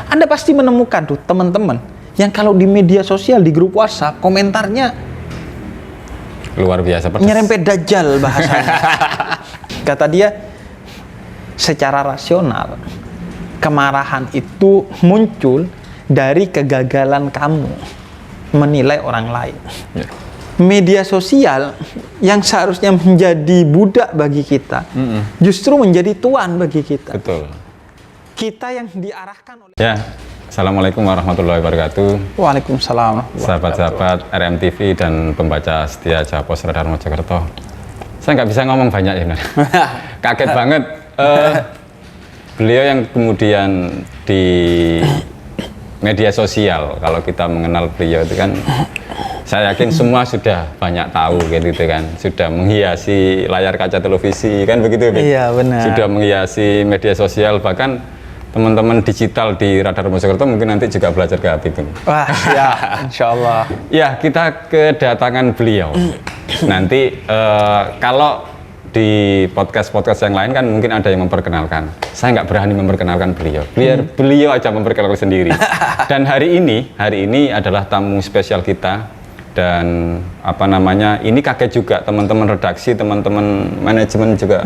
Anda pasti menemukan tuh teman-teman yang kalau di media sosial, di grup WhatsApp, komentarnya luar biasa pedas. Nyerempet dajjal bahasanya. Kata dia, secara rasional, kemarahan itu muncul dari kegagalan kamu menilai orang lain. Ya. Media sosial yang seharusnya menjadi budak bagi kita, justru menjadi tuan bagi kita. Betul. Kita yang diarahkan oleh... Ya, Assalamualaikum warahmatullahi wabarakatuh. Waalaikumsalam. Sahabat-sahabat RMTV dan pembaca setia Jawa Pos Radar Mojokerto. Saya nggak bisa ngomong banyak ya, kaget banget. Beliau yang kemudian di media sosial, kalau kita mengenal beliau itu kan, saya yakin semua sudah banyak tahu gitu kan, sudah menghiasi layar kaca televisi kan begitu. Iya benar. Sudah menghiasi media sosial, bahkan teman-teman digital di Radar Mojokerto mungkin nanti juga belajar ke Habib. Wah ya, insya Allah. Ya, kita kedatangan beliau. Nanti kalau di podcast-podcast yang lain kan mungkin ada yang memperkenalkan. Saya nggak berani memperkenalkan beliau. Biar beliau aja memperkenalkan sendiri. Dan hari ini adalah tamu spesial kita. Dan apa namanya, ini kaget juga teman-teman redaksi, teman-teman manajemen juga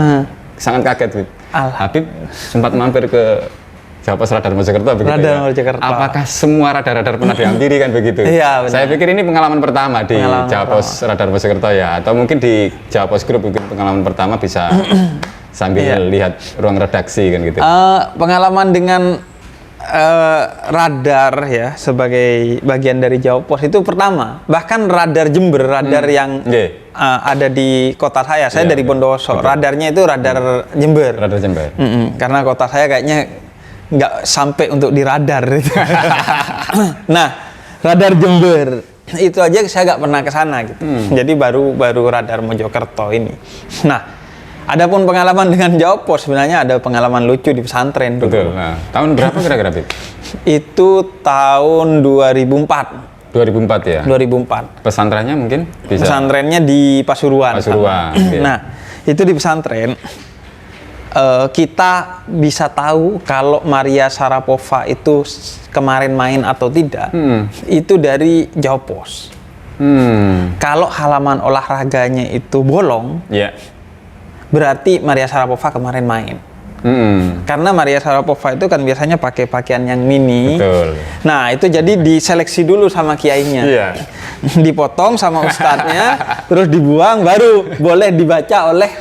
sangat kaget. Habib sempat mampir ke Jawa Pos Radar Mojokerto begitu Radar ya. Mojokerto. Apakah semua radar-radar pernah dihampiri kan begitu? Iya, benar. Saya pikir ini pengalaman pertama di Jawa Pos Radar Mojokerto ya, atau mungkin di Jawa Pos Group mungkin pengalaman pertama bisa sambil lihat ruang redaksi kan gitu. Pengalaman dengan radar ya sebagai bagian dari Jawa Pos itu pertama. Bahkan radar Jember, radar yang ada di kota saya. Saya dari Bondowoso. Radarnya itu radar Jember. Radar Jember. Karena kota saya kayaknya nggak sampai untuk di radar. Nah, radar Jember itu aja saya nggak pernah ke sana gitu. Jadi baru radar Mojokerto ini. Nah, adapun pengalaman dengan Jawa Pos, sebenarnya ada pengalaman lucu di pesantren dulu. Betul. Nah, tahun berapa kira-kira, Bib? Itu tahun 2004. 2004 ya? 2004. Pesantrennya mungkin bisa? Pesantrennya di Pasuruan. Pasuruan. Okay. Nah, itu di pesantren kita bisa tahu kalau Maria Sharapova itu kemarin main atau tidak, itu dari Jawa Pos. Kalau halaman olahraganya itu bolong, berarti Maria Sharapova kemarin main. Karena Maria Sharapova itu kan biasanya pakai pakaian yang mini. Betul. Nah, itu jadi diseleksi dulu sama kiainya. Iya. Dipotong sama ustadznya, terus dibuang, baru boleh dibaca oleh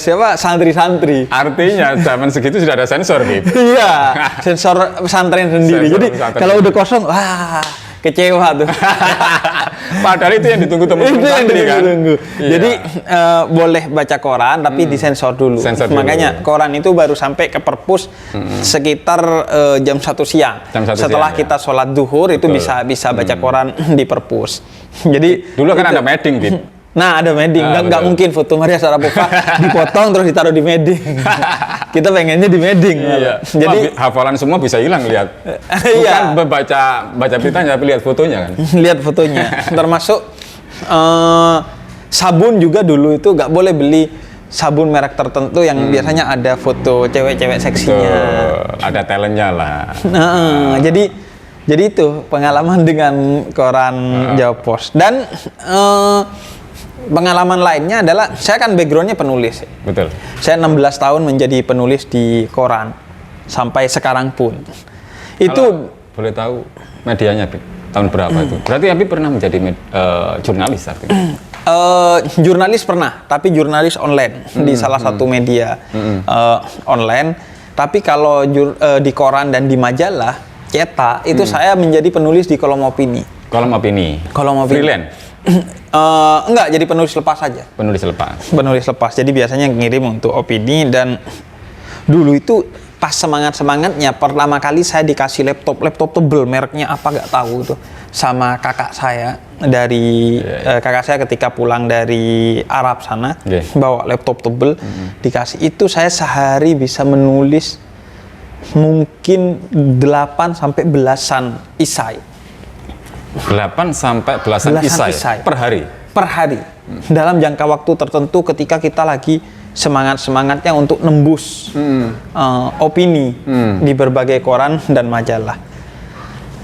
siapa santri-santri. Artinya zaman segitu sudah ada sensor, Bib. Iya, sensor pesantren sendiri. Sensor Jadi pesantren. kalau udah kosong, wah kecewa tuh. Padahal itu yang ditunggu teman-teman santri kan. Iya. Jadi boleh baca koran tapi disensor dulu. Sensor dulu. Makanya koran itu baru sampai ke perpus sekitar jam 1 siang. Jam 1 Setelah siang, kita sholat duhur itu bisa baca koran di perpus. Jadi dulu kan ada medding, Bib. Nah, ada medding. Nggak mungkin foto Maria Sharapova dipotong terus ditaruh di medding. Kita pengennya di medding. Iya. Jadi hafalan semua bisa hilang lihat. Bukan baca beritanya tapi lihat fotonya kan. Lihat fotonya. Termasuk sabun juga dulu itu nggak boleh beli sabun merek tertentu yang biasanya ada foto cewek-cewek seksinya. Ada talentnya lah. Jadi itu pengalaman dengan koran Jawa Pos. Dan pengalaman lainnya adalah saya kan backgroundnya penulis. Betul. Saya 16 tahun menjadi penulis di koran sampai sekarang pun. Itu boleh tahu medianya, Bib, tahun berapa itu? Berarti Habib pernah menjadi jurnalis artinya? Jurnalis pernah, tapi jurnalis online di salah satu media online. Tapi kalau di koran dan di majalah cetak itu saya menjadi penulis di kolom opini. Kolom opini. Kolom opini. Freelance? Enggak, jadi penulis lepas saja. Penulis lepas. Penulis lepas. Jadi biasanya ngirim untuk opini. Dan dulu itu pas semangatnya pertama kali saya dikasih laptop tebel, mereknya apa nggak tahu tuh, sama kakak saya dari kakak saya ketika pulang dari Arab sana, bawa laptop tebel, dikasih. Itu saya sehari bisa menulis mungkin 8 sampai belasan isai. 8 sampai belasan isai per hari. Per hari. Dalam jangka waktu tertentu ketika kita lagi semangat-semangatnya untuk nembus opini di berbagai koran dan majalah.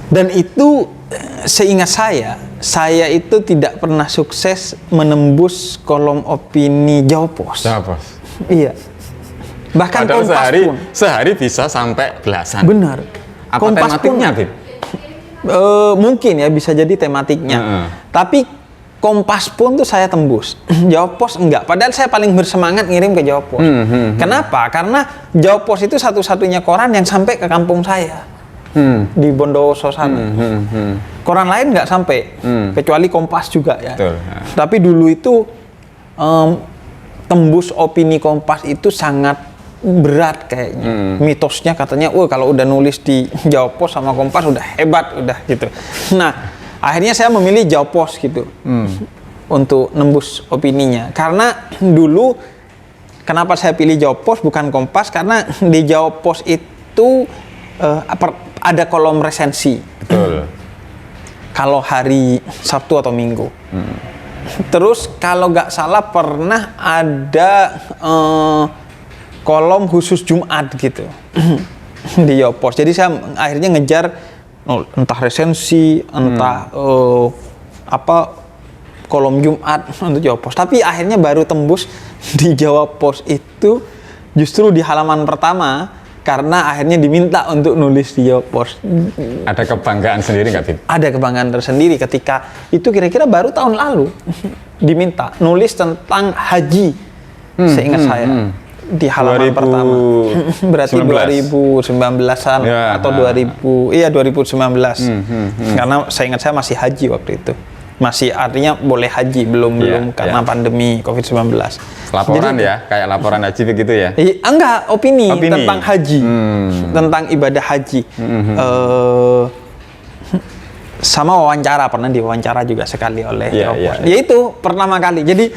Dan itu seingat saya itu tidak pernah sukses menembus kolom opini Jawa Pos. Iya. Bahkan Padahal Kompas pun. sehari bisa sampai belasan. Benar. Apa Kompas tematiknya, pun, Bib? mungkin ya bisa jadi tematiknya. Tapi Kompas pun tuh saya tembus. Jawa Pos enggak. Padahal saya paling bersemangat ngirim ke Jawa Pos. Kenapa? Karena Jawa Pos itu satu-satunya koran yang sampai ke kampung saya. Di Bondowoso sana. Koran lain nggak sampai. Kecuali Kompas juga ya. Betul. Tapi dulu itu tembus opini Kompas itu sangat berat kayaknya. Mitosnya katanya, kalau udah nulis di Jawa Pos sama Kompas udah hebat, udah gitu. Nah, akhirnya saya memilih Jawa Pos gitu untuk nembus opininya. Karena dulu kenapa saya pilih Jawa Pos bukan Kompas, karena di Jawa Pos itu ada kolom resensi. Betul. Kalau hari Sabtu atau Minggu. Terus kalau nggak salah pernah ada kolom khusus Jumat gitu di Jawa Pos. Jadi saya akhirnya ngejar entah resensi, entah kolom Jumat untuk Jawa Pos. Tapi akhirnya baru tembus di Jawa Pos itu justru di halaman pertama karena akhirnya diminta untuk nulis di Jawa Pos. Ada kebanggaan sendiri nggak, Bib? Ada kebanggaan tersendiri ketika itu kira-kira baru tahun lalu diminta nulis tentang haji. Seingat saya. Di halaman pertama. Berarti 2019-an ya, atau 2019. Karena saya ingat saya masih haji waktu itu. Masih artinya boleh haji, belum karena pandemi Covid-19. Laporan. Jadi, kayak laporan haji begitu ya? Enggak, opini tentang haji. Tentang ibadah haji. Sama wawancara, pernah diwawancara juga sekali oleh Ya itu pertama kali. Jadi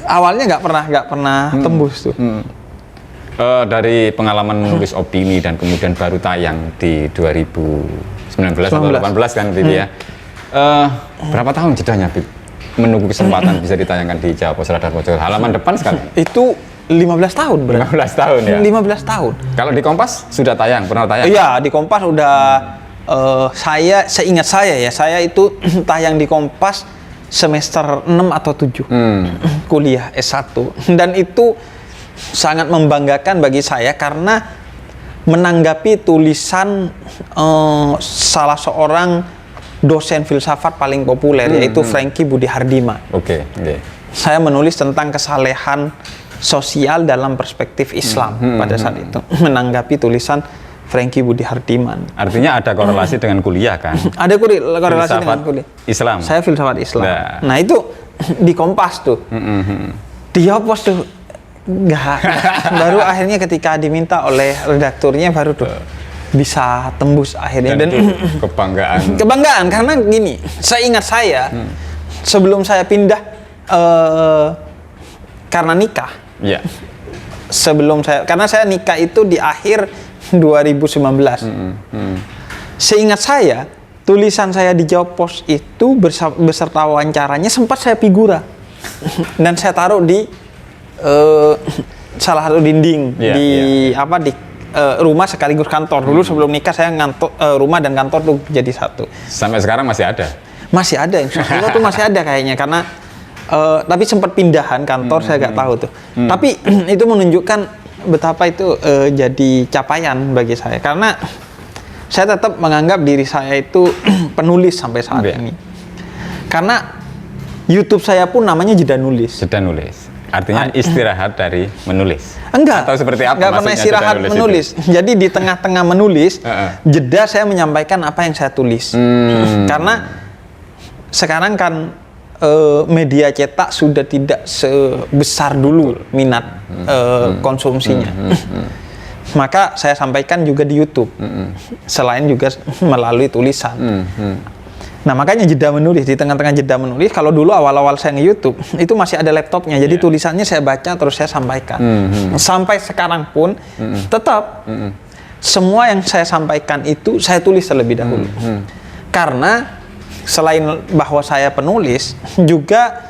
awalnya nggak pernah tembus tuh. Dari pengalaman menulis opini dan kemudian baru tayang di 2019 atau 18 kan gitu ya. Berapa tahun jedanya, Bib? Menunggu kesempatan bisa ditayangkan di Jawa Pos Radar Pojok halaman depan sekali. Itu 15 tahun berarti. 15 tahun ya. 15 tahun. Kalau di Kompas sudah pernah tayang? Iya, di Kompas udah seingat saya itu tayang di Kompas semester 6 atau 7 kuliah S1, dan itu sangat membanggakan bagi saya karena menanggapi tulisan salah seorang dosen filsafat paling populer yaitu Franky Budi Hardiman. Oke. Saya menulis tentang kesalehan sosial dalam perspektif Islam pada saat itu, menanggapi tulisan Franky Budi Hardiman. Artinya ada korelasi dengan kuliah kan? Ada korelasi filsafat dengan kuliah. Islam. Saya filsafat Islam. Nah itu di Kompas tuh, di Jawa Pos tuh nggak. Baru akhirnya ketika diminta oleh redakturnya baru tuh bisa tembus akhirnya. Dan kebanggaan karena gini, seingat saya sebelum saya pindah karena nikah. Iya. Karena saya nikah itu di akhir 2019. Seingat saya, tulisan saya di Jawa Pos itu beserta wawancaranya sempat saya figura. Dan saya taruh di salah satu dinding di rumah sekaligus kantor. Dulu sebelum nikah saya rumah dan kantor tuh jadi satu. Sampai sekarang masih ada? Masih ada, insya Allah tuh masih ada kayaknya karena tapi sempat pindahan kantor saya nggak tahu tuh. Tapi itu menunjukkan betapa itu jadi capaian bagi saya karena saya tetap menganggap diri saya itu penulis sampai saat ini. Karena YouTube saya pun namanya Jeda Nulis. Jeda Nulis. Artinya istirahat dari menulis. Enggak. Atau seperti apa? Enggak pernah istirahat menulis. Jadi di tengah-tengah menulis, jeda saya menyampaikan apa yang saya tulis. Karena sekarang kan media cetak sudah tidak sebesar dulu minat konsumsinya. Maka saya sampaikan juga di YouTube. Selain juga melalui tulisan. Nah makanya jeda menulis, di tengah-tengah jeda menulis, kalau dulu awal-awal saya nge-YouTube itu masih ada laptopnya, jadi tulisannya saya baca terus saya sampaikan. Sampai sekarang pun tetap semua yang saya sampaikan itu saya tulis terlebih dahulu. Karena selain bahwa saya penulis, juga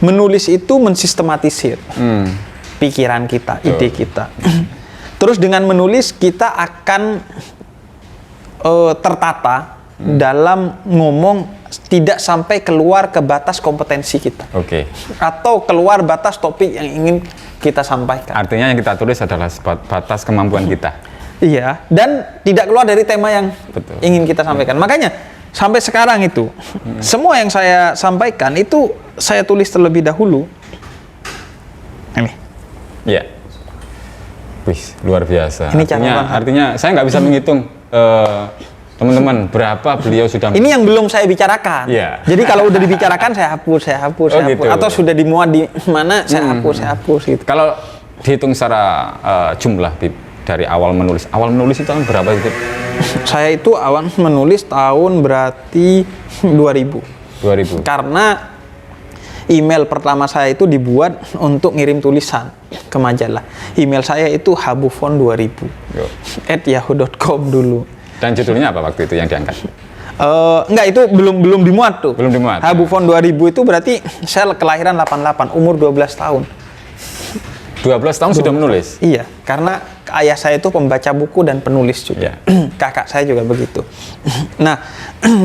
Menulis itu mensistematisir pikiran kita, ide kita. Terus dengan menulis kita akan tertata dalam ngomong, tidak sampai keluar ke batas kompetensi kita. Oke. Atau keluar batas topik yang ingin kita sampaikan. Artinya yang kita tulis adalah batas kemampuan kita. Iya, dan tidak keluar dari tema yang ingin kita sampaikan. Makanya sampai sekarang itu semua yang saya sampaikan itu saya tulis terlebih dahulu. Ini. Iya. Wih, luar biasa. Ini artinya saya nggak bisa menghitung teman-teman berapa beliau sudah. Ini yang belum saya bicarakan. Iya. Jadi kalau udah dibicarakan saya hapus. Gitu. Atau sudah dimuat di mana saya hapus gitu. Kalau dihitung secara jumlah dari awal menulis itu tahun berapa itu? Saya itu awal menulis tahun berarti 2000. Karena email pertama saya itu dibuat untuk ngirim tulisan ke majalah. Email saya itu habufon2000@yahoo.com dulu. Dan judulnya apa waktu itu yang diangkat? Enggak, itu belum dimuat tuh. Belum dimuat. Habufon 2000 itu berarti saya kelahiran 88, umur 12 tahun. 12 tahun sudah menulis? Iya, karena ayah saya itu pembaca buku dan penulis juga. Kakak saya juga begitu. Nah,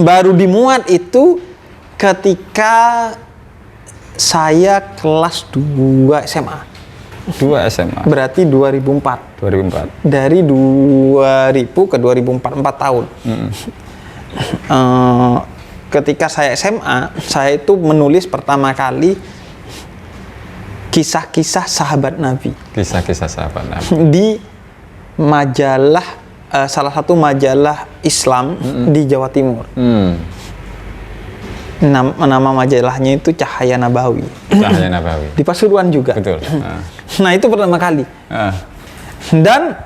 baru dimuat itu ketika saya kelas 2 SMA. 2 SMA. Berarti 2004. 2004. Dari 2000 ke 2004, 4 tahun. Ketika saya SMA, saya itu menulis pertama kali kisah-kisah sahabat Nabi. Kisah-kisah sahabat Nabi. Di majalah, salah satu majalah Islam di Jawa Timur. Nama majalahnya itu Cahaya Nabawi. Cahaya Nabawi. Di Pasuruan juga. Betul. Nah, itu pertama kali. Dan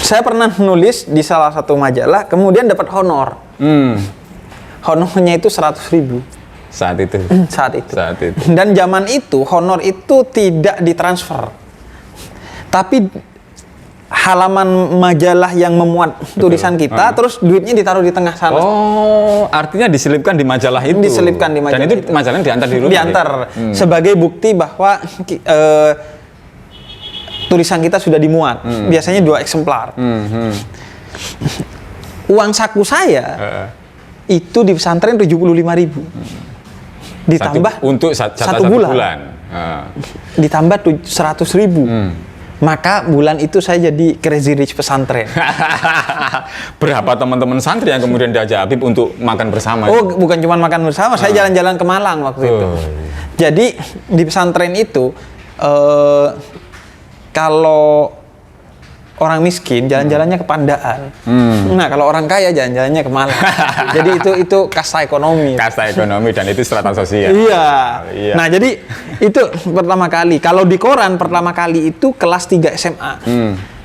saya pernah nulis di salah satu majalah, kemudian dapat honor. Honornya itu 100.000. Saat itu. Dan zaman itu honor itu tidak ditransfer, tapi halaman majalah yang memuat tulisan kita, terus duitnya ditaruh di tengah sana. Oh, artinya diselipkan di majalah itu. Diselipkan di majalah. Dan itu majalahnya diantar di rumah. Diantar sebagai bukti bahwa tulisan kita sudah dimuat. Biasanya 2 eksemplar. Uang saku saya itu di pesantren 75.000. Ditambah untuk satu bulan. Ditambah 100.000. Maka bulan itu saya jadi crazy rich pesantren. Berapa teman-teman santri yang kemudian diajak Habib untuk makan bersama? Oh, bukan cuma makan bersama, saya jalan-jalan ke Malang waktu itu. Jadi di pesantren itu kalau orang miskin jalan-jalannya ke Pandaan. Nah, kalau orang kaya jalan-jalannya ke Malang. Jadi itu kasta ekonomi. Kasta ekonomi dan itu strata sosial. Iya. Nah, jadi itu pertama kali. Kalau di koran pertama kali itu kelas 3 SMA.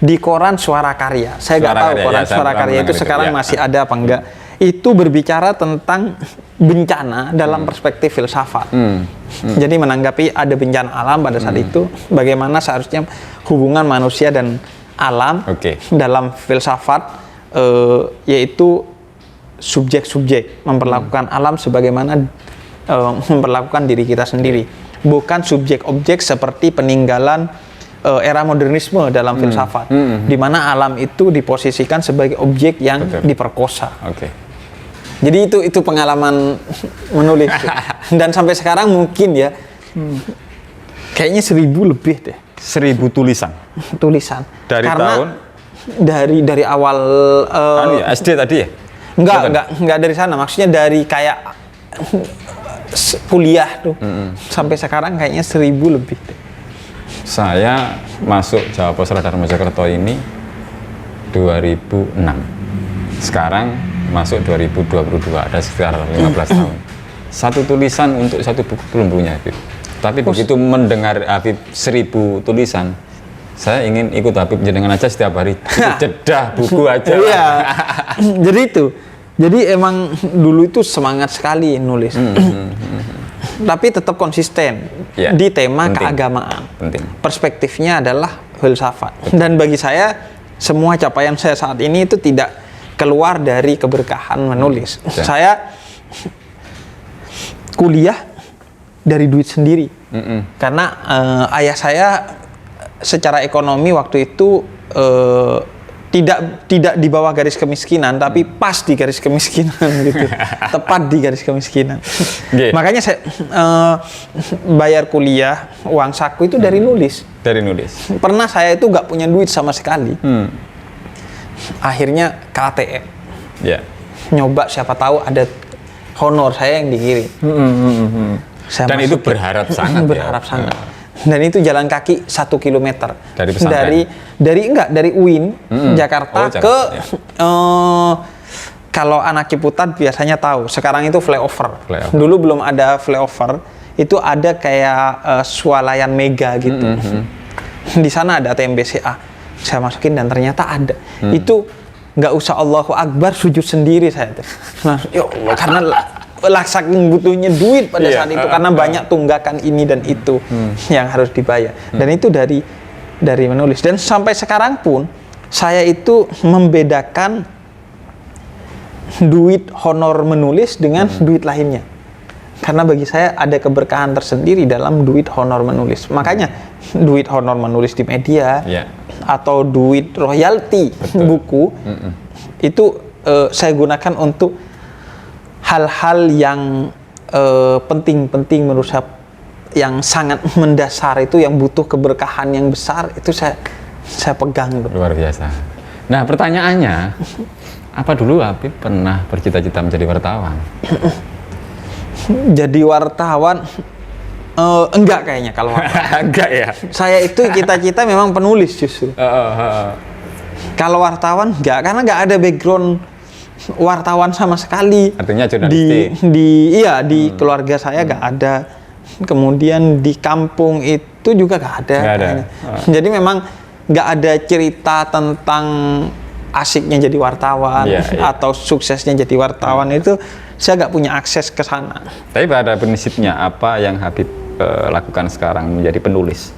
Di koran Suara Karya. Saya nggak tahu koran Suara Karya itu sekarang masih ada apa enggak. Itu berbicara tentang bencana dalam perspektif filsafat. Jadi menanggapi ada bencana alam pada saat itu, bagaimana seharusnya hubungan manusia dan alam dalam filsafat, yaitu subjek-subjek memperlakukan alam sebagaimana memperlakukan diri kita sendiri, bukan subjek-objek seperti peninggalan era modernisme dalam filsafat, di mana alam itu diposisikan sebagai objek yang diperkosa. Jadi itu pengalaman menulis. Dan sampai sekarang mungkin ya kayaknya 1.000 lebih deh. 1.000 tulisan. Dari karena tahun? Dari awal SD tadi ya? Enggak dari sana. Maksudnya dari kayak kuliah tuh. Sampai sekarang kayaknya 1.000 lebih deh. Saya masuk Jawa Pos Radar Mojokerto ini 2006. Sekarang masuk 2022, ada sekitar 15 tahun. Satu tulisan untuk satu buku belum punya, Habib. Tapi begitu mendengar Habib 1.000 tulisan, saya ingin ikut Habib jenengan aja setiap hari. Jedah buku aja. Iya. Jadi itu. Jadi emang dulu itu semangat sekali nulis. Tapi tetap konsisten di tema keagamaan. Perspektifnya adalah filsafat. Dan bagi saya, semua capaian saya saat ini itu tidak keluar dari keberkahan menulis. Saya kuliah dari duit sendiri. Karena ayah saya secara ekonomi waktu itu tidak di bawah garis kemiskinan, tapi pas di garis kemiskinan gitu, tepat di garis kemiskinan. Makanya saya bayar kuliah, uang saku itu dari nulis. Dari nulis. Pernah saya itu nggak punya duit sama sekali. Akhirnya ke ATM. Nyoba siapa tahu ada honor saya yang dikirim. Saya Dan itu berharap sangat. Berharap sangat. Dan itu jalan kaki 1 kilometer dari pesantren. Dari UIN Jakarta ke kalau anak Ciputat biasanya tahu. Sekarang itu flyover. Dulu belum ada flyover. Itu ada kayak swalayan mega gitu. Di sana ada ATM BCA. Saya masukin dan ternyata ada. Itu nggak usah Allahu Akbar, sujud sendiri saya tuh. Nah, ya Allah, karena saking butuhnya duit pada saat itu karena banyak tunggakan ini dan itu yang harus dibayar. Dan itu dari menulis. Dan sampai sekarang pun saya itu membedakan duit honor menulis dengan duit lainnya. Karena bagi saya ada keberkahan tersendiri dalam duit honor menulis. Makanya duit honor menulis di media atau duit royalti buku itu saya gunakan untuk hal-hal yang penting-penting menurut saya, yang sangat mendasar itu, yang butuh keberkahan yang besar, itu saya pegang. Luar biasa. Nah, pertanyaannya, apa dulu Habib pernah bercita-cita menjadi wartawan? Jadi wartawan enggak kayaknya kalau enggak ya. Saya itu cita-cita memang penulis justru. Kalau wartawan enggak, karena enggak ada background wartawan sama sekali. Artinya jurnalistik. Di keluarga saya enggak ada. Kemudian di kampung itu juga enggak ada. Jadi memang enggak ada cerita tentang asiknya jadi wartawan atau suksesnya jadi wartawan. Itu saya nggak punya akses ke sana. Tapi pada prinsipnya apa yang Habib lakukan sekarang menjadi penulis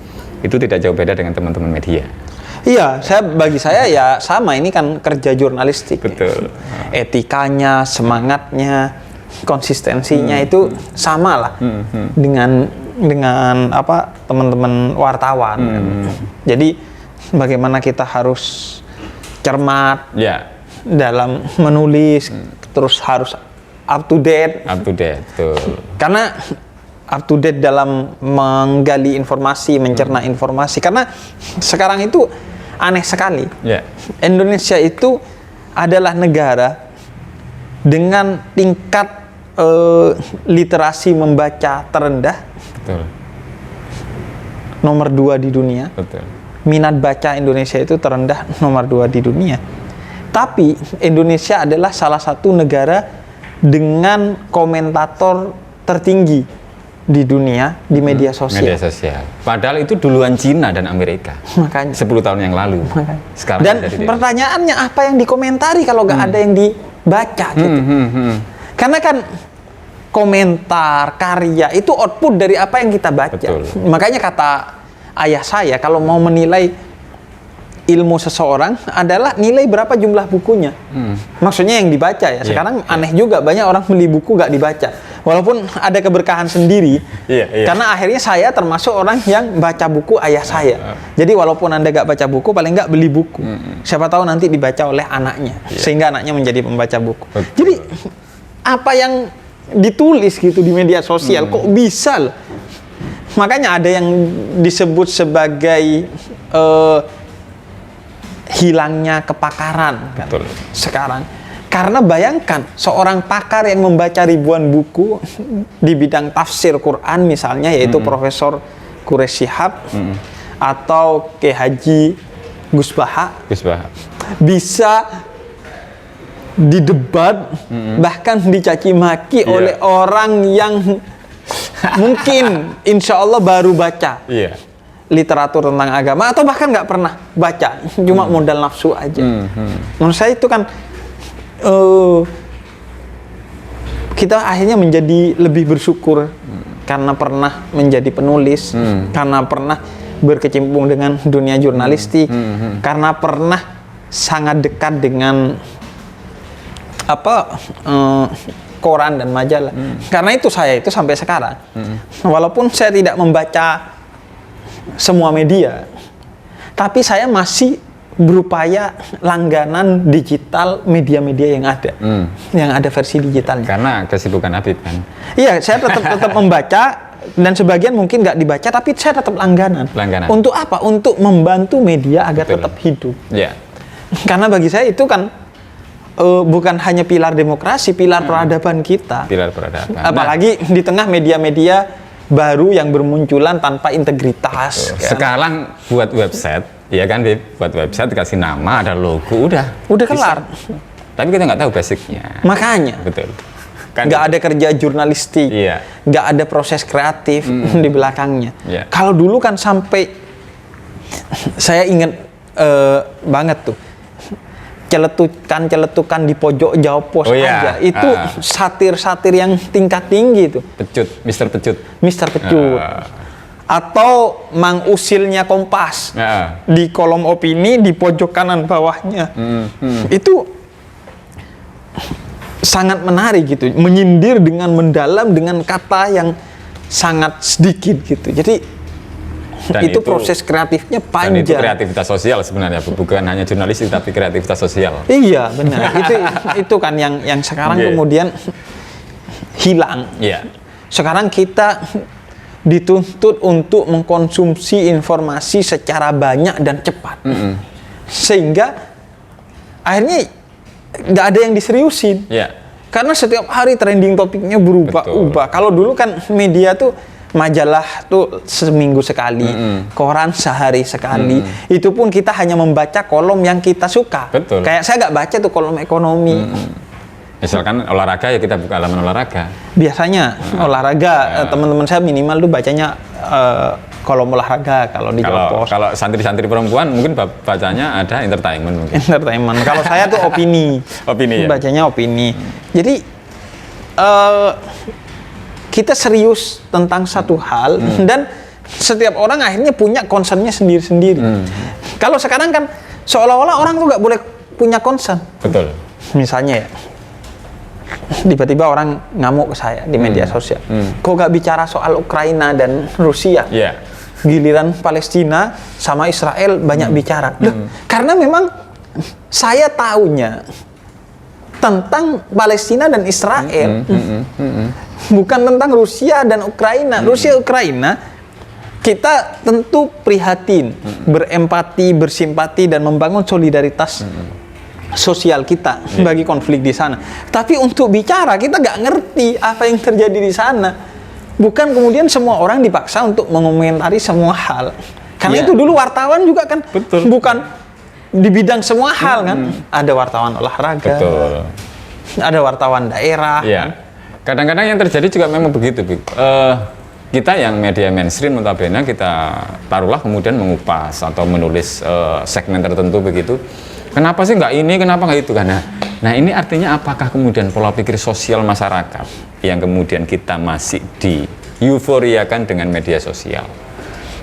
itu tidak jauh beda dengan teman-teman media. Iya, bagi saya ya sama, ini kan kerja jurnalistik. Betul. Etikanya, semangatnya, konsistensinya itu sama lah dengan apa teman-teman wartawan. Jadi bagaimana kita harus cermat dalam menulis, terus harus up to date, betul. Karena up to date dalam menggali informasi, mencerna informasi. Karena sekarang itu aneh sekali. Indonesia itu adalah negara dengan tingkat literasi membaca terendah. Betul. Nomor 2 di dunia. Betul. Minat baca Indonesia itu terendah nomor 2 di dunia. Tapi Indonesia adalah salah satu negara dengan komentator tertinggi di dunia di media sosial. Padahal itu duluan Cina dan Amerika. Makanya 10 tahun yang lalu. Sekarang dan pertanyaannya apa yang dikomentari kalau nggak ada yang dibaca gitu. Karena kan komentar, karya itu output dari apa yang kita baca. Betul. Makanya kata ayah saya, kalau mau menilai ilmu seseorang adalah nilai berapa jumlah bukunya. Maksudnya yang dibaca ya. Sekarang aneh juga, banyak orang beli buku nggak dibaca. Walaupun ada keberkahan sendiri. Karena akhirnya saya termasuk orang yang baca buku ayah saya. Jadi walaupun Anda nggak baca buku, paling nggak beli buku. Siapa tahu nanti dibaca oleh anaknya. Sehingga anaknya menjadi pembaca buku. Jadi apa yang ditulis gitu di media sosial kok bisa loh. Makanya ada yang disebut sebagai hilangnya kepakaran kan, sekarang. Karena bayangkan seorang pakar yang membaca ribuan buku di bidang tafsir Quran misalnya, yaitu Profesor Quraish Shihab atau Kiai Haji Gus Baha, bisa didebat bahkan dicaci maki oleh orang yang mungkin insya Allah baru baca literatur tentang agama atau bahkan nggak pernah baca, cuma modal nafsu aja. Menurut saya itu kan kita akhirnya menjadi lebih bersyukur karena pernah menjadi penulis, karena pernah berkecimpung dengan dunia jurnalistik, karena pernah sangat dekat dengan koran dan majalah. Karena itu saya itu sampai sekarang, walaupun saya tidak membaca semua media, tapi saya masih berupaya langganan digital media-media yang ada versi digitalnya. Karena kesibukan Habib kan. Iya, saya tetap membaca, dan sebagian mungkin nggak dibaca, tapi saya tetap langganan. Untuk apa? Untuk membantu media agar tetap hidup. Iya. Karena bagi saya itu kan bukan hanya pilar demokrasi, pilar peradaban kita. Pilar peradaban. Apalagi di tengah media-media baru yang bermunculan tanpa integritas. Kan? Sekarang buat website, ya kan, Bib? Buat website dikasih nama, ada logo, udah kelar. Tapi kita nggak tahu basicnya. Makanya. Betul. Kan Nggak ada kerja jurnalistik, Iya. nggak ada proses kreatif di belakangnya. Iya. Kalau dulu kan sampai saya ingat banget tuh celetukan di pojok jawab pos aja itu satir-satir yang tingkat tinggi itu. Mister Pecut. Atau Mang Usilnya Kompas di kolom opini di pojok kanan bawahnya. Itu sangat menarik gitu, menyindir dengan mendalam dengan kata yang sangat sedikit gitu. Jadi itu proses kreatifnya panjang. Dan itu kreativitas sosial sebenarnya, bukan hanya jurnalistik tapi kreativitas sosial. Iya benar. itu kan yang sekarang kemudian hilang. Sekarang kita dituntut untuk mengkonsumsi informasi secara banyak dan cepat, sehingga akhirnya nggak ada yang diseriusin. Karena setiap hari trending topiknya berubah-ubah. Kalau dulu kan media tuh majalah tuh seminggu sekali, koran sehari sekali. Itu pun kita hanya membaca kolom yang kita suka. Kayak saya nggak baca tuh kolom ekonomi. Misalkan olahraga ya kita buka halaman olahraga. Biasanya olahraga teman-teman saya minimal tuh bacanya kolom olahraga kalau di Jopos. Kalau santri-santri perempuan mungkin bacanya ada entertainment mungkin. Entertainment. Kalau saya tuh opini. Opini ya. Bacanya opini. Jadi kita serius tentang satu hal dan setiap orang akhirnya punya concernnya sendiri-sendiri. Kalau sekarang kan seolah-olah orang tuh nggak boleh punya concern. Betul. Misalnya ya, tiba-tiba orang ngamuk ke saya di media sosial. Kok nggak bicara soal Ukraina dan Rusia? Giliran Palestina sama Israel banyak bicara. Karena memang saya taunya tentang Palestina dan Israel, bukan tentang Rusia dan Ukraina. Rusia Ukraina kita tentu prihatin, berempati, bersimpati dan membangun solidaritas sosial kita bagi konflik di sana. Tapi untuk bicara kita nggak ngerti apa yang terjadi di sana. Bukan kemudian semua orang dipaksa untuk mengomentari semua hal. Karena itu dulu wartawan juga kan bukan di bidang semua hal kan. Ada wartawan olahraga, ada wartawan daerah. Kan? Kadang-kadang yang terjadi juga memang begitu. Kita yang media mainstream notabene kita taruhlah kemudian mengupas atau menulis segmen tertentu begitu. Kenapa sih nggak ini, kenapa nggak itu? Nah ini artinya apakah kemudian pola pikir sosial masyarakat yang kemudian kita masih di euforiakan dengan media sosial.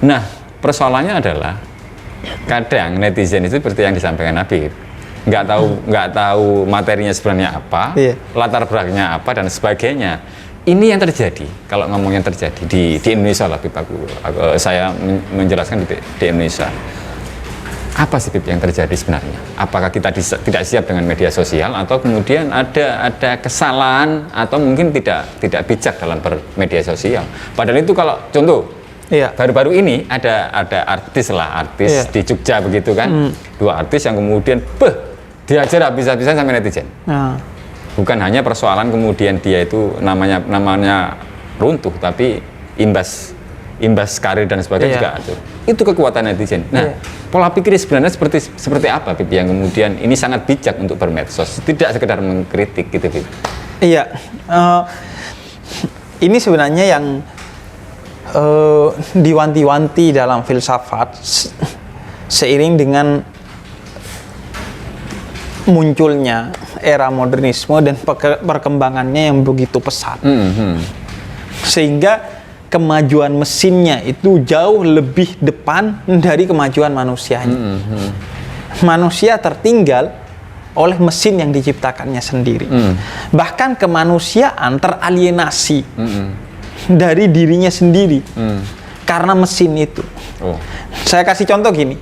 Nah persoalannya adalah kadang netizen itu seperti yang disampaikan Habib, nggak tahu materinya sebenarnya apa, latar belakangnya apa dan sebagainya. Ini yang terjadi kalau ngomong yang terjadi di Indonesia lah, saya menjelaskan di Indonesia. Apa sih yang terjadi sebenarnya? Apakah kita tidak siap dengan media sosial atau kemudian ada kesalahan atau mungkin tidak bijak dalam bermedia sosial? Padahal itu kalau contoh baru-baru ini ada artis di Jogja begitu kan, 2 artis yang kemudian diajar habis-habisan sama netizen. Bukan hanya persoalan kemudian dia itu namanya runtuh, tapi imbas karir dan sebagainya juga ada. Itu kekuatan netizen. Nah, pola pikir sebenarnya seperti apa, Bib, yang kemudian ini sangat bijak untuk bermedsos, tidak sekedar mengkritik gitu, Bib. Iya, ini sebenarnya yang diwanti-wanti dalam filsafat seiring dengan munculnya era modernisme dan perkembangannya yang begitu pesat. Sehingga kemajuan mesinnya itu jauh lebih depan dari kemajuan manusianya. Manusia tertinggal oleh mesin yang diciptakannya sendiri. Bahkan kemanusiaan teralienasi dari dirinya sendiri karena mesin itu. Saya kasih contoh gini.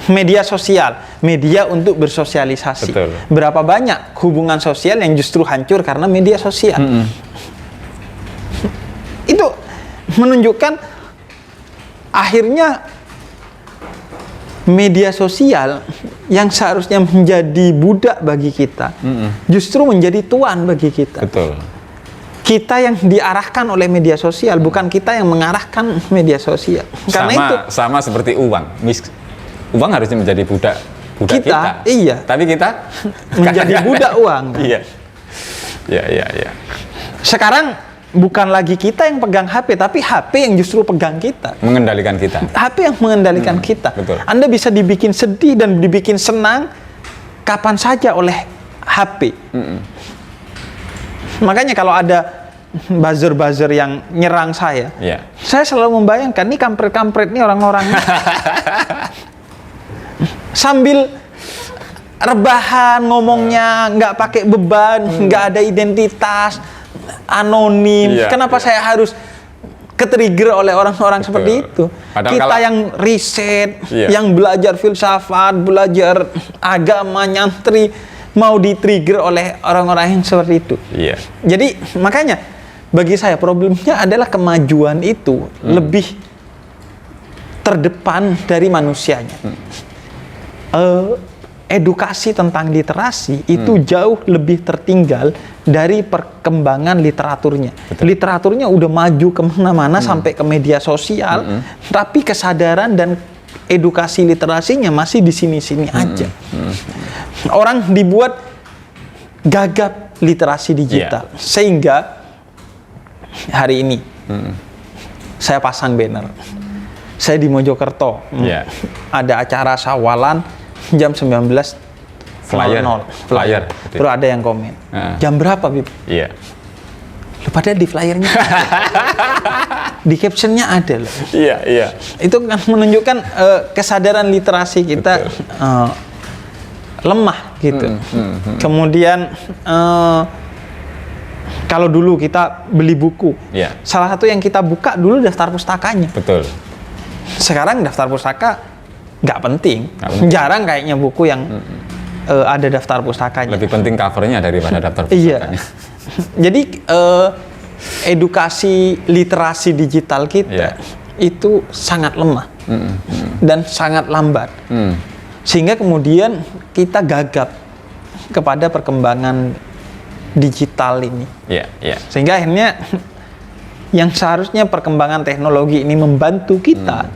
Media sosial, media untuk bersosialisasi. Betul. Berapa banyak hubungan sosial yang justru hancur karena media sosial. Itu menunjukkan akhirnya media sosial yang seharusnya menjadi budak bagi kita, justru menjadi tuan bagi kita. Betul. Kita yang diarahkan oleh media sosial, bukan kita yang mengarahkan media sosial. Karena itu sama seperti uang. Uang harusnya menjadi budak kita. Iya. Tapi kita menjadi budak uang. Iya. Iya. Sekarang bukan lagi kita yang pegang HP, tapi HP yang justru pegang kita. Mengendalikan kita. HP yang mengendalikan kita. Betul. Anda bisa dibikin sedih dan dibikin senang kapan saja oleh HP. Makanya kalau ada buzzer-buzzer yang nyerang saya selalu membayangkan nih kampret-kampret nih orang-orang sambil rebahan ngomongnya, nggak pakai beban, nggak ada identitas, anonim. Kenapa saya harus ke-trigger oleh orang-orang seperti itu? Padahal kita yang riset, yang belajar filsafat, belajar agama, nyantri, mau di-trigger oleh orang-orang yang seperti itu. Jadi makanya bagi saya problemnya adalah kemajuan itu lebih terdepan dari manusianya. Edukasi tentang literasi itu jauh lebih tertinggal dari perkembangan literaturnya. Literaturnya udah maju kemana-mana sampai ke media sosial, tapi kesadaran dan edukasi literasinya masih di sini-sini aja. Orang dibuat gagap literasi digital, sehingga hari ini saya pasang banner. Saya di Mojokerto, ada acara sawalan jam 19 flyer. Terus ada yang komen, jam berapa, Bib? Lu padahal di flyernya di captionnya ada loh. Itu kan menunjukkan kesadaran literasi kita lemah gitu. Kemudian kalau dulu kita beli buku, salah satu yang kita buka dulu daftar pustakanya. Betul. Sekarang daftar pustaka nggak penting. Jarang kayaknya buku yang ada daftar pustakanya. Lebih penting covernya daripada daftar pustakanya. Jadi edukasi literasi digital kita itu sangat lemah dan sangat lambat. Sehingga kemudian kita gagap kepada perkembangan digital ini. Sehingga akhirnya yang seharusnya perkembangan teknologi ini membantu kita,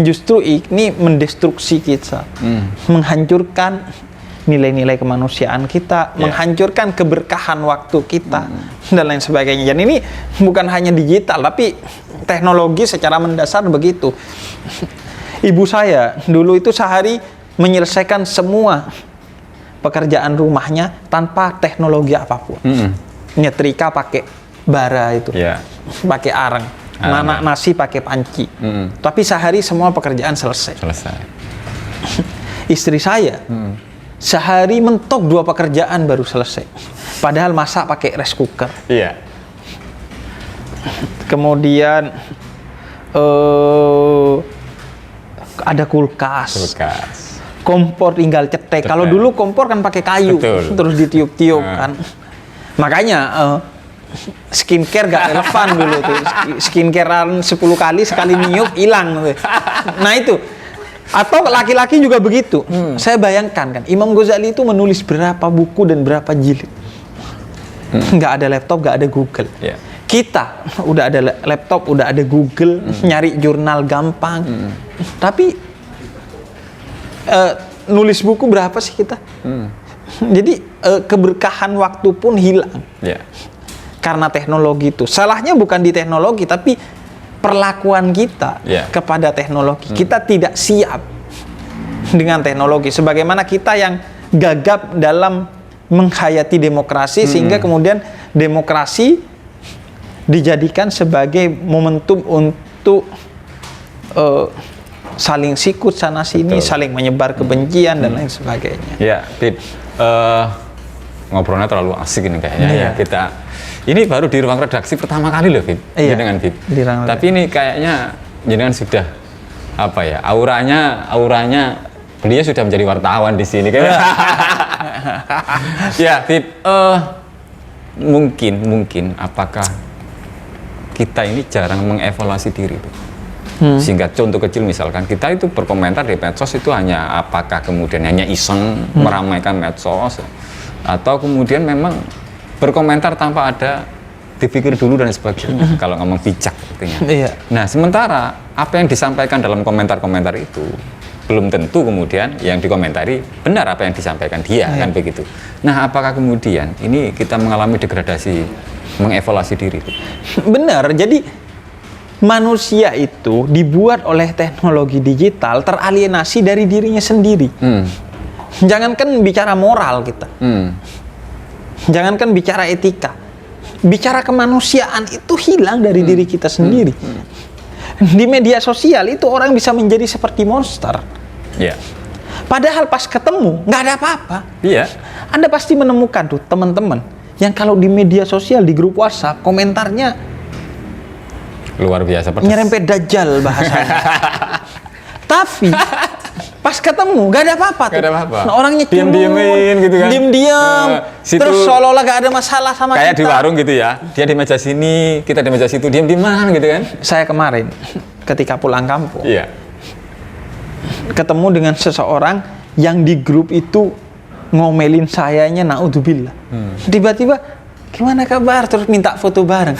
justru ini mendestruksi kita, menghancurkan nilai-nilai kemanusiaan kita, menghancurkan keberkahan waktu kita, dan lain sebagainya. Dan ini bukan hanya digital, tapi teknologi secara mendasar begitu. Ibu saya dulu itu sehari menyelesaikan semua pekerjaan rumahnya tanpa teknologi apapun. Nyetrika pakai bara itu, pakai areng, manak nasi pakai panci. Tapi sehari semua pekerjaan selesai. Istri saya sehari mentok 2 pekerjaan baru selesai. Padahal masak pakai rice cooker. Kemudian ada kulkas. Kompor tinggal cetek. Kalau dulu kompor kan pakai kayu, terus ditiup-tiup kan. Makanya skincare gak relevan dulu tuh. Skincarean 10 kali sekali niup hilang. Nah itu. Atau laki-laki juga begitu. Saya bayangkan kan, Imam Ghazali itu menulis berapa buku dan berapa jilid. Nggak ada laptop, nggak ada Google. Kita udah ada laptop, udah ada Google, nyari jurnal gampang. Tapi nulis buku berapa sih kita? Jadi keberkahan waktu pun hilang. Karena teknologi itu. Salahnya bukan di teknologi, tapi perlakuan kita kepada teknologi. Kita tidak siap dengan teknologi. Sebagaimana kita yang gagap dalam menghayati demokrasi, sehingga kemudian demokrasi dijadikan sebagai momentum untuk saling sikut sana sini, Betul. saling menyebar kebencian dan lain sebagainya. Ya, Dit, ngobrolnya terlalu asik ini kayaknya Iya. ya. Kita ini baru di ruang redaksi pertama kali loh, Dit. Iya, Jenengan, Dit. di ruang Tapi ini kayaknya jenengan sudah apa ya? Auranya beliau sudah menjadi wartawan di sini kayak. Ya, Dit, mungkin apakah kita ini jarang mengevaluasi diri, Dit? Sehingga contoh kecil misalkan kita itu berkomentar di medsos itu hanya apakah kemudian hanya iseng meramaikan medsos atau kemudian memang berkomentar tanpa ada dipikir dulu dan sebagainya kalau ngomong bijak artinya. Iya. Nah sementara apa yang disampaikan dalam komentar-komentar itu belum tentu kemudian yang dikomentari benar apa yang disampaikan dia kan begitu. Nah apakah kemudian ini kita mengalami degradasi mengevaluasi diri itu? Benar, jadi manusia itu dibuat oleh teknologi digital teralienasi dari dirinya sendiri. Jangankan bicara moral kita, jangankan bicara etika, bicara kemanusiaan itu hilang dari diri kita sendiri. Di media sosial itu orang bisa menjadi seperti monster. Iya. Padahal pas ketemu nggak ada apa-apa. Iya. Anda pasti menemukan tuh teman-teman yang kalau di media sosial di grup WhatsApp komentarnya Luar biasa pedas. nyerempet dajjal bahasanya. Tapi pas ketemu gak ada apa-apa tuh. Gak ada apa-apa. Nah, orangnya culun, Diam-diamin gitu kan. Diam-diam. Situ Terus seolah-olah gak ada masalah sama kayak kita. di warung gitu ya. Dia di meja sini, kita di meja situ, diam-diaman gitu kan. Saya kemarin ketika pulang kampung Iya. ketemu dengan seseorang yang di grup itu ngomelin sayanya naudzubillah. Tiba-tiba gimana kabar terus minta foto bareng.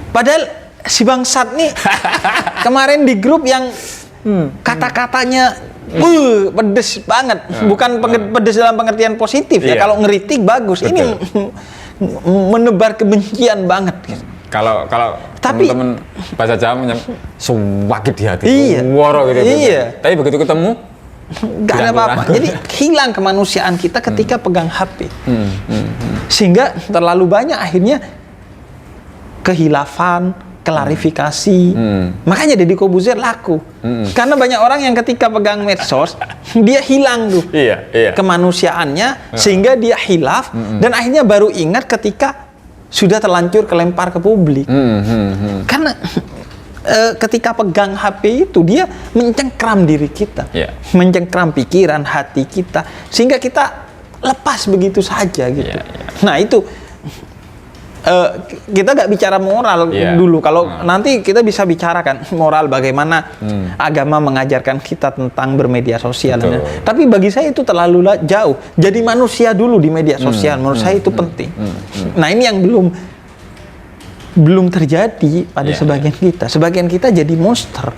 Padahal si bangsat nih kemarin di grup yang kata-katanya pedes banget. Bukan pedes dalam pengertian positif ya. Iya. Kalau ngeritik bagus. Betul. Ini menebar kebencian banget. Kalau Tapi- teman-teman bahasa Jawa sewakit di hati. Iya. Woro gitu. Iya. Tapi begitu ketemu Gak ada Tidak apa-apa. kurang. Jadi hilang kemanusiaan kita ketika pegang HP. Sehingga terlalu banyak akhirnya kehilafan, klarifikasi. Makanya Deddy Corbuzier laku. Karena banyak orang yang ketika pegang medsos, dia hilang tuh Iya. kemanusiaannya, sehingga dia hilaf, dan akhirnya baru ingat ketika sudah terlanjur kelempar ke publik. Karena ketika pegang HP itu dia mencengkram diri kita, Iya. mencengkram pikiran, hati kita, sehingga kita lepas begitu saja gitu. Iya. Nah itu kita nggak bicara moral Iya. dulu. Kalau nanti kita bisa bicarakan moral bagaimana agama mengajarkan kita tentang bermedia sosial. Betul. Tapi bagi saya itu terlalu jauh. Jadi manusia dulu di media sosial. Menurut saya itu penting. Nah ini yang belum terjadi pada Iya, sebagian kita. Sebagian kita jadi monster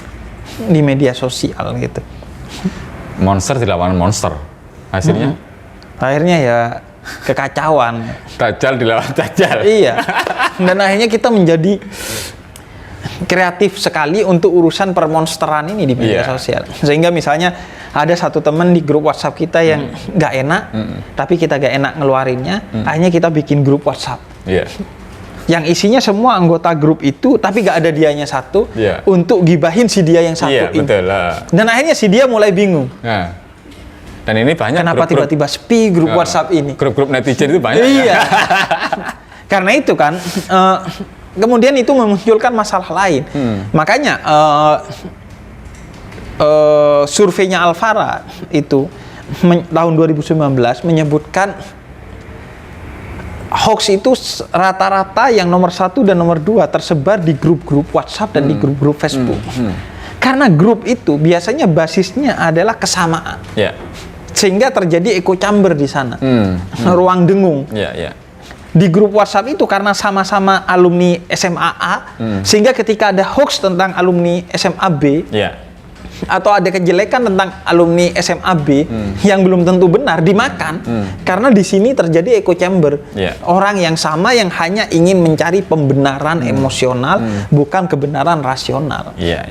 di media sosial gitu. monster dilawan monster. Hasilnya Akhirnya ya kekacauan. Dajjal dilawan Dajjal. Iya. Dan akhirnya kita menjadi kreatif sekali untuk urusan permonsteran ini di media Iya. sosial. Sehingga misalnya ada satu teman di grup WhatsApp kita yang nggak enak, tapi kita nggak enak ngeluarinnya, akhirnya kita bikin grup WhatsApp. Iya. Yang isinya semua anggota grup itu, tapi nggak ada dianya satu, Iya. untuk gibahin si dia yang satu Iya, ini. betul lah. Dan akhirnya si dia mulai bingung. Nah. Dan ini banyak Kenapa grup-grup- tiba-tiba sepi grup WhatsApp ini? Grup-grup netizen itu banyak. Iya. Ya? Karena itu kan, kemudian itu memunculkan masalah lain. Makanya surveinya Alfara itu tahun 2019 menyebutkan hoax itu rata-rata yang nomor 1 dan nomor 2 tersebar di grup-grup WhatsApp dan di grup-grup Facebook. Karena grup itu biasanya basisnya adalah kesamaan. Iya. Sehingga terjadi echo chamber di sana. Ruang dengung. Iya. Di grup WhatsApp itu karena sama-sama alumni SMA A, sehingga ketika ada hoax tentang alumni SMA B, Iya. atau ada kejelekan tentang alumni SMA B yang belum tentu benar dimakan, karena di sini terjadi echo chamber. Iya. Orang yang sama yang hanya ingin mencari pembenaran emosional, bukan kebenaran rasional. Iya.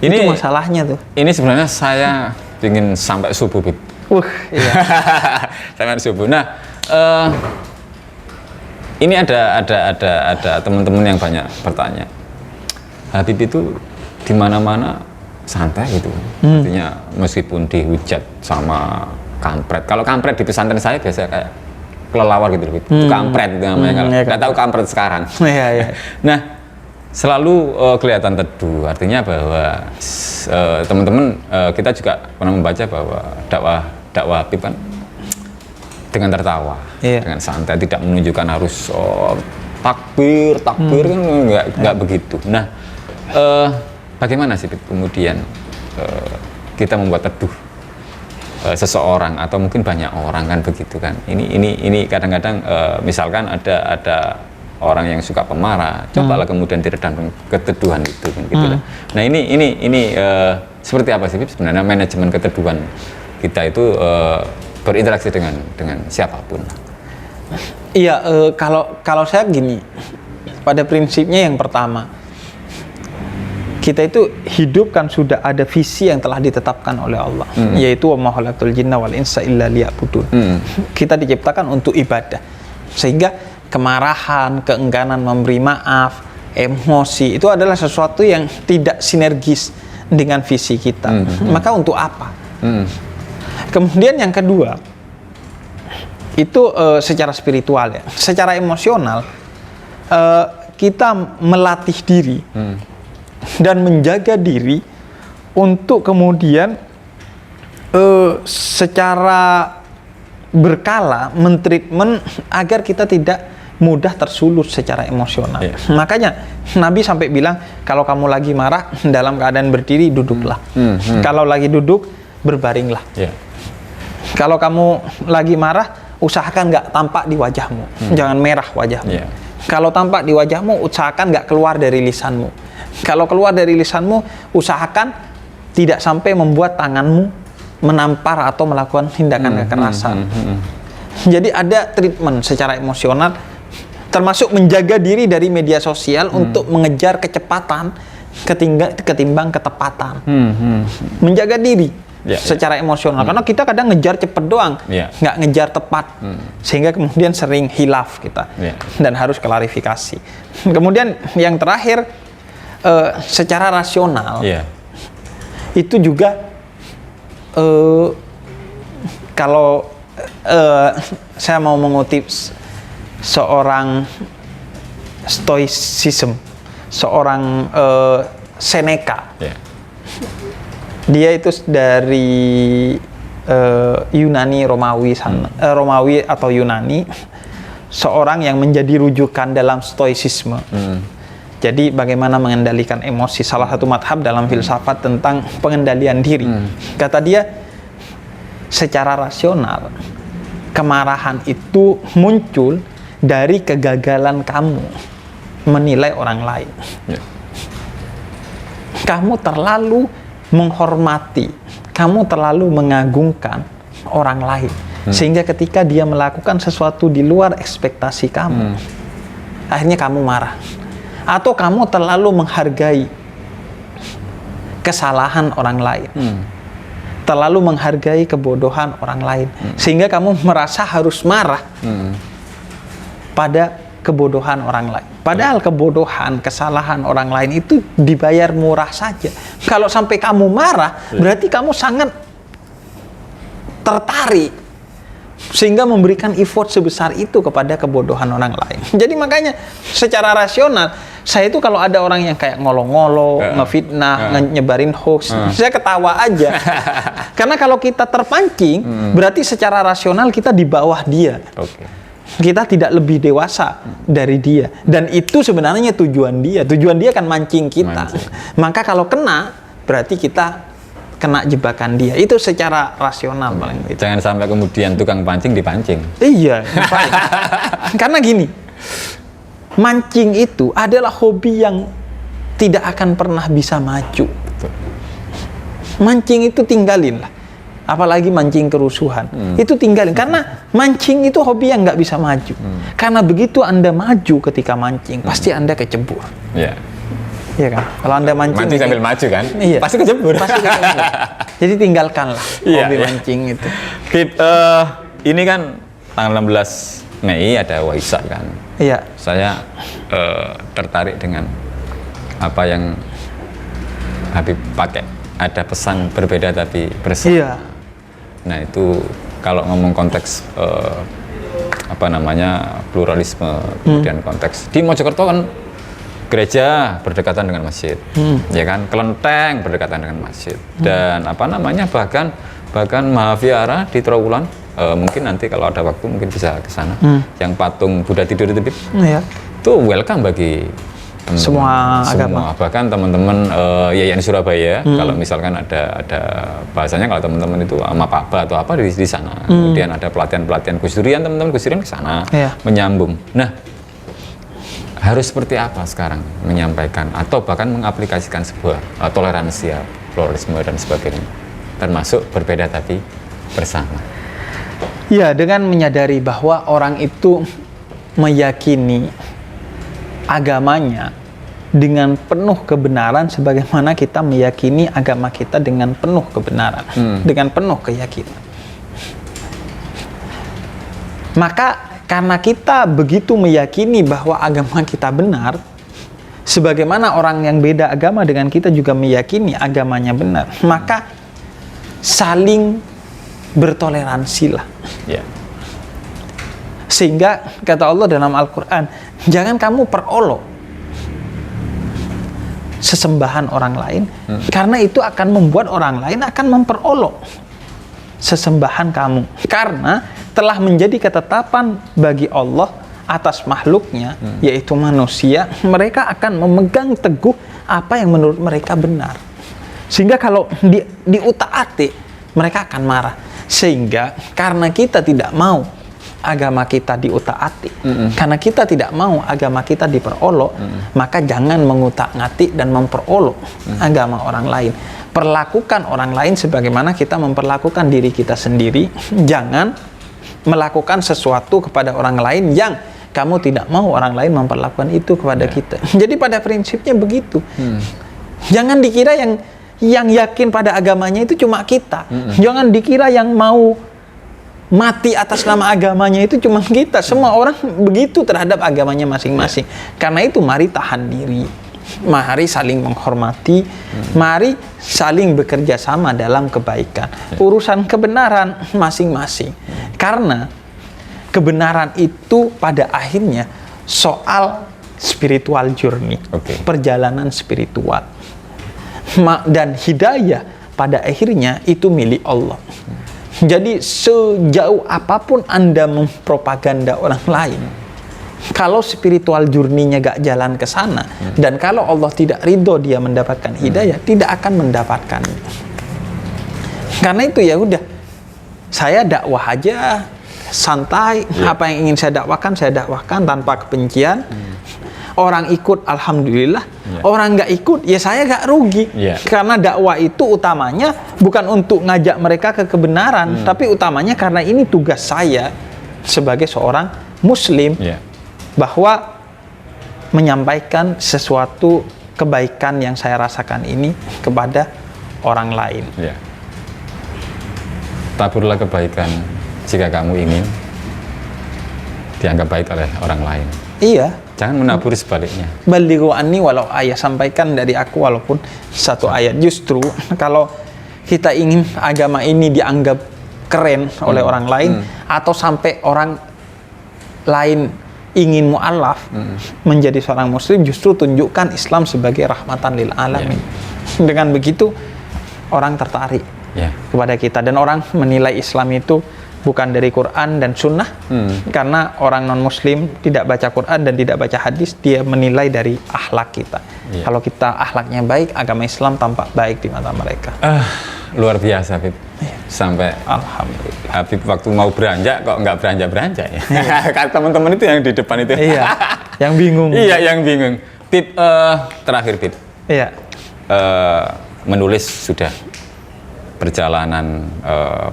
Itu Ini masalahnya tuh. ini sebenarnya saya ingin sampai subuh, Bib. Iya. Sampai subuh. Nah, ini ada teman-teman yang banyak bertanya. Habib itu di mana-mana santai gitu. Artinya meskipun dihujat sama kampret. Kalau kampret di pesantren saya biasa kayak kelelawar gitu. Itu kampret itu namanya. Kalau nggak tahu kampret sekarang. Iya. Nah, selalu kelihatan teduh. Artinya bahwa teman-teman kita juga pernah membaca bahwa dakwah Habib kan dengan tertawa, dengan santai, tidak menunjukkan harus takbir kan nggak begitu. Nah, bagaimana sih kemudian kita membuat teduh seseorang atau mungkin banyak orang kan begitu kan? Ini kadang-kadang misalkan ada orang yang suka pemarah, cobalah kemudian diredam keteduhan itu kan gitu. Nah ini seperti apa sih sebenarnya manajemen keteduhan kita itu berinteraksi dengan siapapun? Iya, kalau saya gini, pada prinsipnya yang pertama, kita itu hidup kan sudah ada visi yang telah ditetapkan oleh Allah, yaitu wa ma khalaqtul jinna wal insa illa liya'budun. Kita diciptakan untuk ibadah, sehingga kemarahan, keengganan memberi maaf, emosi itu adalah sesuatu yang tidak sinergis dengan visi kita. Maka untuk apa? Kemudian yang kedua, itu secara spiritual ya, secara emosional kita melatih diri dan menjaga diri untuk kemudian secara berkala mentreatment agar kita tidak mudah tersulut secara emosional. Makanya Nabi sampai bilang, kalau kamu lagi marah dalam keadaan berdiri duduklah. Kalau lagi duduk berbaringlah. Kalau kamu lagi marah usahakan nggak tampak di wajahmu, jangan merah wajahmu. Kalau tampak di wajahmu usahakan nggak keluar dari lisanmu. Kalau keluar dari lisanmu usahakan tidak sampai membuat tanganmu menampar atau melakukan tindakan kekerasan. Jadi ada treatment secara emosional, termasuk menjaga diri dari media sosial untuk mengejar kecepatan ketimbang ketepatan. Menjaga diri secara emosional, karena kita kadang ngejar cepet doang, nggak ngejar tepat, sehingga kemudian sering hilaf kita dan harus klarifikasi. Kemudian yang terakhir, secara rasional itu juga kalau saya mau mengutip seorang stoicism, seorang Seneca. Dia itu dari Yunani Romawi Romawi atau Yunani, seorang yang menjadi rujukan dalam stoicisme. Jadi bagaimana mengendalikan emosi, salah satu madhab dalam filsafat tentang pengendalian diri. Kata dia, secara rasional kemarahan itu muncul dari kegagalan kamu menilai orang lain. Kamu terlalu menghormati, kamu terlalu mengagungkan orang lain, sehingga ketika dia melakukan sesuatu di luar ekspektasi kamu, akhirnya kamu marah. Atau kamu terlalu menghargai kesalahan orang lain, terlalu menghargai kebodohan orang lain, sehingga kamu merasa harus marah pada kebodohan orang lain. Padahal kebodohan, kesalahan orang lain itu dibayar murah saja. Kalau sampai kamu marah, berarti kamu sangat tertarik sehingga memberikan effort sebesar itu kepada kebodohan orang lain. Jadi makanya secara rasional, saya itu kalau ada orang yang kayak ngolo-ngolo, ngefitnah, nyebarin hoax, saya ketawa aja. Karena kalau kita terpancing, berarti secara rasional kita di bawah dia. Kita tidak lebih dewasa dari dia. Dan itu sebenarnya tujuan dia. Tujuan dia kan mancing kita. Maka kalau kena, berarti kita kena jebakan dia. Itu secara rasional paling. Jangan sampai kemudian tukang pancing dipancing. Iya. Karena gini, mancing itu adalah hobi yang tidak akan pernah bisa maju. Mancing itu tinggalin lah. Apalagi mancing kerusuhan, itu tinggalin. Karena mancing itu hobi yang nggak bisa maju. Karena begitu Anda maju ketika mancing, pasti Anda kecebur. Iya kan? Kalau Anda mancing sambil maju kan? Iya. Pasti kecebur. Jadi tinggalkanlah hobi mancing itu. Ini kan tanggal 16 Mei ada Waisak kan? Iya. Saya tertarik dengan apa yang Habib pakai ada pesan berbeda tapi bersama. Iya. Nah itu kalau ngomong konteks pluralisme, kemudian konteks di Mojokerto kan gereja berdekatan dengan masjid, ya kan, kelenteng berdekatan dengan masjid, dan bahkan Mahaviara di Trawulan, mungkin nanti kalau ada waktu mungkin bisa ke sana, yang patung Buddha tidur itu, itu welcome bagi semua agama. Bahkan teman-teman Yayan Surabaya, kalau misalkan ada bahasanya, kalau teman-teman itu sama Pak Ba atau apa di sana, kemudian ada pelatihan Gus Durian, teman-teman Gus Durian ke sana, menyambung. Nah, harus seperti apa sekarang menyampaikan atau bahkan mengaplikasikan sebuah toleransi, pluralisme dan sebagainya, termasuk berbeda tapi bersama. Ya, dengan menyadari bahwa orang itu meyakini agamanya dengan penuh kebenaran sebagaimana kita meyakini agama kita dengan penuh kebenaran, dengan penuh keyakinan. Maka karena kita begitu meyakini bahwa agama kita benar, sebagaimana orang yang beda agama dengan kita juga meyakini agamanya benar, maka saling bertoleransilah. Sehingga kata Allah dalam Al-Quran, jangan kamu perolok sesembahan orang lain, karena itu akan membuat orang lain akan memperolok sesembahan kamu. Karena telah menjadi ketetapan bagi Allah atas makhluknya, yaitu manusia, mereka akan memegang teguh apa yang menurut mereka benar. Sehingga kalau diutak-atik, mereka akan marah. Sehingga karena kita tidak mau agama kita diutak-atik, karena kita tidak mau agama kita diperolok, maka jangan mengutak-ngatik dan memperolok agama orang lain. Perlakukan orang lain sebagaimana kita memperlakukan diri kita sendiri. Jangan melakukan sesuatu kepada orang lain yang kamu tidak mau orang lain memperlakukan itu kepada kita. Jadi pada prinsipnya begitu. Jangan dikira yang yakin pada agamanya itu cuma kita. Jangan dikira yang mau mati atas nama agamanya itu cuma kita. Semua orang begitu terhadap agamanya masing-masing. Karena itu mari tahan diri, mari saling menghormati, mari saling bekerja sama dalam kebaikan. Urusan kebenaran masing-masing. Karena kebenaran itu pada akhirnya soal spiritual journey, perjalanan spiritual. Dan hidayah pada akhirnya itu milik Allah. Jadi sejauh apapun Anda mempropaganda orang lain, kalau spiritual journey-nya gak jalan ke sana, dan kalau Allah tidak ridho dia mendapatkan hidayah, tidak akan mendapatkan. Karena itu ya udah, saya dakwah aja santai, apa yang ingin saya dakwahkan tanpa kebencian. Orang ikut alhamdulillah, orang nggak ikut ya saya nggak rugi. Karena dakwah itu utamanya bukan untuk ngajak mereka ke kebenaran, tapi utamanya karena ini tugas saya sebagai seorang muslim, bahwa menyampaikan sesuatu kebaikan yang saya rasakan ini kepada orang lain. Taburlah kebaikan jika kamu ingin dianggap baik oleh orang lain. Iya. Jangan menabur sebaliknya. Balighu anni walau ayat, sampaikan dari aku walaupun satu ayat. Justru kalau kita ingin agama ini dianggap keren oleh orang lain, atau sampai orang lain ingin mu'alaf menjadi seorang muslim, justru tunjukkan Islam sebagai rahmatan lil alamin. Dengan begitu orang tertarik kepada kita, dan orang menilai Islam itu bukan dari Quran dan Sunnah, karena orang non-Muslim tidak baca Quran dan tidak baca hadis, dia menilai dari akhlak kita. Kalau kita akhlaknya baik, agama Islam tampak baik di mata mereka. Luar biasa, Habib. Sampai alhamdulillah, Habib waktu mau beranjak kok nggak beranjak ya. Teman-teman itu yang di depan itu. Yang bingung. Yang bingung. Habib, terakhir Habib. Menulis sudah. Perjalanan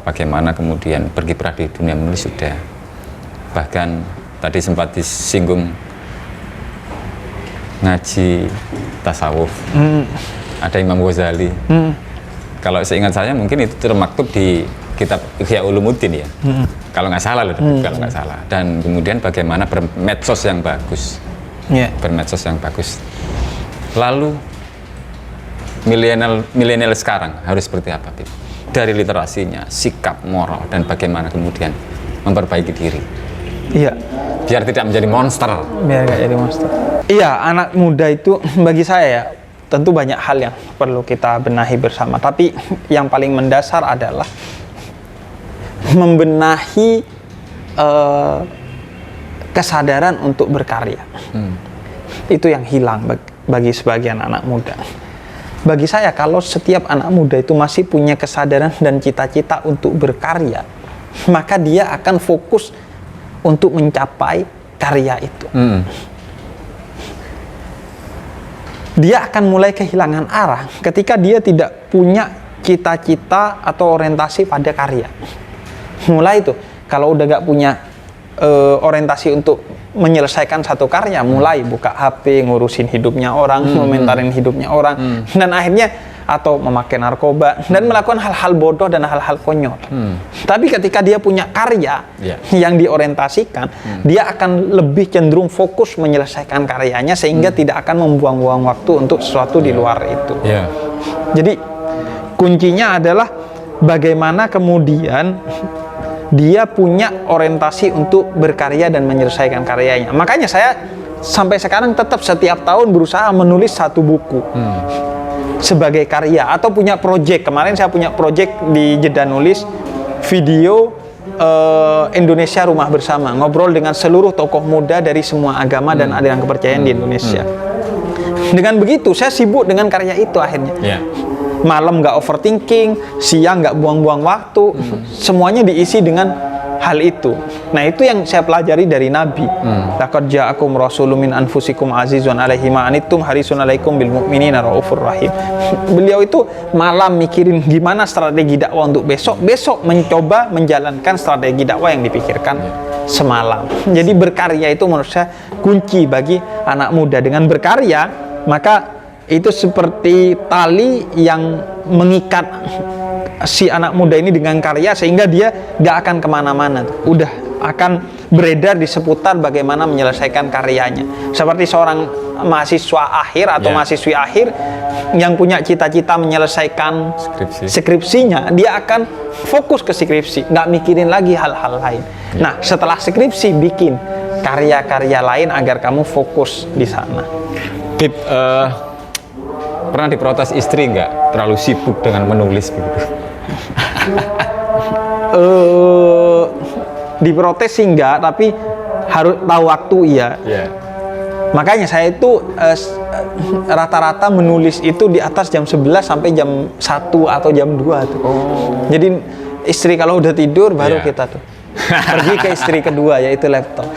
bagaimana kemudian berkiprah di dunia menulis sudah, bahkan tadi sempat disinggung ngaji tasawuf, ada Imam Ghazali. Kalau seingat saya mungkin itu termaktub di kitab Ihya Ulumuddin ya, kalau nggak salah loh, kalau nggak salah. Dan kemudian bagaimana bermedsos yang bagus, bermedsos yang bagus. Lalu milenial sekarang harus seperti apa, Bib? Dari literasinya, sikap, moral, dan bagaimana kemudian memperbaiki diri. Iya. Biar tidak menjadi monster. Biar nggak jadi monster. Iya, anak muda itu bagi saya ya, tentu banyak hal yang perlu kita benahi bersama. Tapi yang paling mendasar adalah membenahi kesadaran untuk berkarya. Itu yang hilang bagi sebagian anak muda. Bagi saya, kalau setiap anak muda itu masih punya kesadaran dan cita-cita untuk berkarya, maka dia akan fokus untuk mencapai karya itu. Dia akan mulai kehilangan arah ketika dia tidak punya cita-cita atau orientasi pada karya. Mulai itu, kalau udah gak punya orientasi untuk menyelesaikan satu karya, mulai buka HP, ngurusin hidupnya orang, komentarin hidupnya orang, dan akhirnya atau memakai narkoba dan melakukan hal-hal bodoh dan hal-hal konyol. Tapi ketika dia punya karya yang diorientasikan, dia akan lebih cenderung fokus menyelesaikan karyanya sehingga tidak akan membuang-buang waktu untuk sesuatu di luar itu. Jadi kuncinya adalah bagaimana kemudian dia punya orientasi untuk berkarya dan menyelesaikan karyanya. Makanya saya sampai sekarang tetap setiap tahun berusaha menulis satu buku sebagai karya atau punya project. Kemarin saya punya project di jeda nulis video Indonesia Rumah Bersama, ngobrol dengan seluruh tokoh muda dari semua agama dan aliran kepercayaan di Indonesia. Dengan begitu saya sibuk dengan karya itu akhirnya. Malam nggak overthinking, siang nggak buang-buang waktu, semuanya diisi dengan hal itu. Nah, itu yang saya pelajari dari Nabi. Laqad ja'akum rasulun min anfusikum azizun 'alaihi ma anittum harisun 'alaikum bil mu'minina raufur rahim. Beliau itu malam mikirin gimana strategi dakwah untuk besok mencoba menjalankan strategi dakwah yang dipikirkan semalam. Jadi berkarya itu menurut saya kunci bagi anak muda. Dengan berkarya, maka itu seperti tali yang mengikat si anak muda ini dengan karya sehingga dia gak akan kemana-mana, udah akan beredar di seputar bagaimana menyelesaikan karyanya. Seperti seorang mahasiswa akhir atau mahasiswi akhir yang punya cita-cita menyelesaikan skripsinya, dia akan fokus ke skripsi, gak mikirin lagi hal-hal lain. Nah, setelah skripsi bikin karya-karya lain agar kamu fokus di sana. Bib, pernah diprotes istri nggak terlalu sibuk dengan menulis begitu? Diprotes sih enggak, tapi harus tahu waktu iya. Makanya saya itu rata-rata menulis itu di atas jam 11 sampai jam 1 atau jam 2 tuh. Jadi istri kalau udah tidur baru kita tuh pergi ke istri kedua, yaitu laptop.